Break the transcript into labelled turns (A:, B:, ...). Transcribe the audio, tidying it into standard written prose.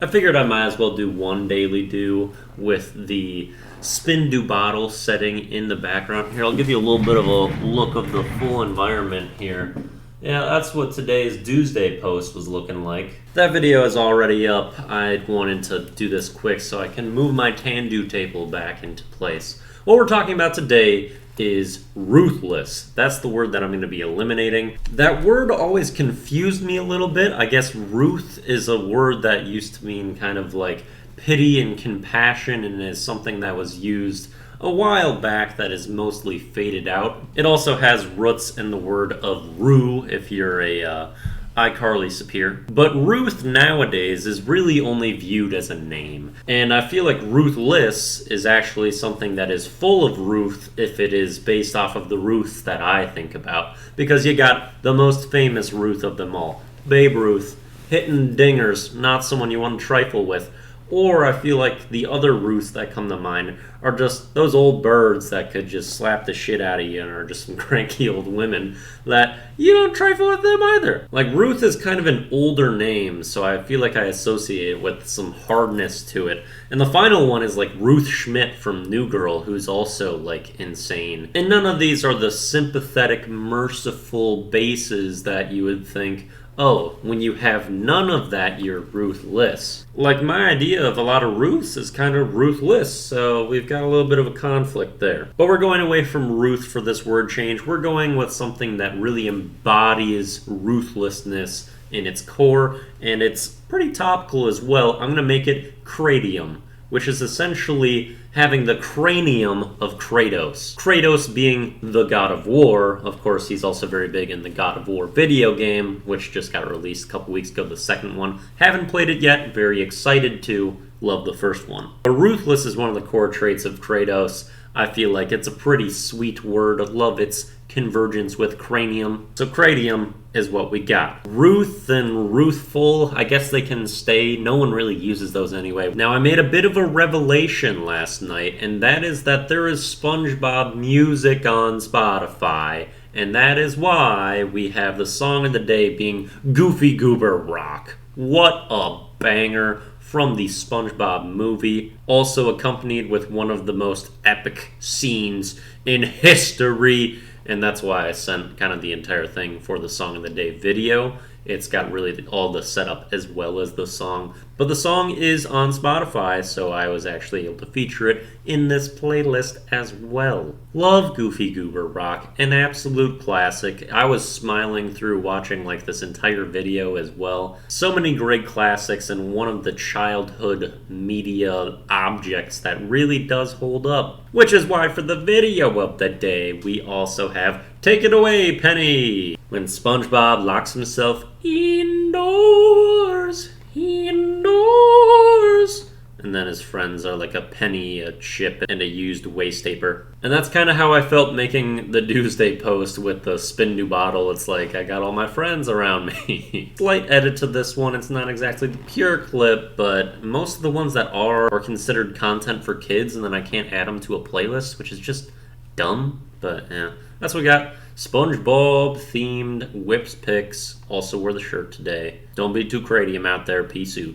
A: I figured I might as well do one daily do with the spin do bottle setting in the background. Here, I'll give you a little bit of a look of the full environment here. Yeah, that's what today's Doomsday post was looking like. That video is already up. I wanted to do this quick so I can move my Tandu table back into place. What we're talking about today is Ruthless. That's the word that I'm going to be eliminating. That word always confused me a little bit. I guess Ruth is a word that used to mean kind of like pity and compassion, and is something that was used a while back that is mostly faded out. It also has roots in the word of rue if you're a iCarly superior. But Ruth nowadays is really only viewed as a name. And I feel like Ruthless is actually something that is full of Ruth if it is based off of the Ruths that I think about. Because you got the most famous Ruth of them all, Babe Ruth, hitting dingers, not someone you want to trifle with. Or I feel like the other Ruths that come to mind are just those old birds that could just slap the shit out of you and are just some cranky old women that you don't trifle with them either. Like, Ruth is kind of an older name, so I feel like I associate it with some hardness to it. And the final one is like Ruth Schmidt from New Girl, who's also like insane. And none of these are the sympathetic, merciful bases that you would think, oh, when you have none of that, you're ruthless. Like, my idea of a lot of Ruths is kind of ruthless, so we've got a little bit of a conflict there. But we're going away from Ruth for this word change. We're going with something that really embodies ruthlessness in its core, and it's pretty topical as well. I'm going to make it cranium, which is essentially having the cranium of Kratos. Kratos being the god of war. Of course, he's also very big in the God of War video game, which just got released a couple weeks ago, the second one. Haven't played it yet, very excited to. Love the first one. But Ruthless is one of the core traits of Kratos. I feel like it's a pretty sweet word. I love its convergence with cranium. So cranium is what we got. Ruth and Ruthful, I guess they can stay. No one really uses those anyway. Now, I made a bit of a revelation last night, and that is that there is SpongeBob music on Spotify, and that is why we have the song of the day being Goofy Goober Rock. What a banger from the SpongeBob movie, also accompanied with one of the most epic scenes in history. And that's why I sent kind of the entire thing for the Song of the Day video. It's got really all the setup as well as the song. But the song is on Spotify, so I was actually able to feature it in this playlist as well. Love Goofy Goober Rock, an absolute classic. I was smiling through watching like this entire video as well. So many great classics, and one of the childhood media objects that really does hold up. Which is why for the video of the day, we also have Take It Away, Penny! When SpongeBob locks himself indoors, and then his friends are like a penny, a chip, and a used waste paper. And that's kind of how I felt making the Doomsday post with the spin new bottle. It's like, I got all my friends around me. Slight edit to this one. It's not exactly the pure clip, but most of the ones that are considered content for kids, and then I can't add them to a playlist, which is just dumb. But yeah, that's what we got. SpongeBob themed Whips picks. Also wore the shirt today. Don't be too cranium out there. Peace out.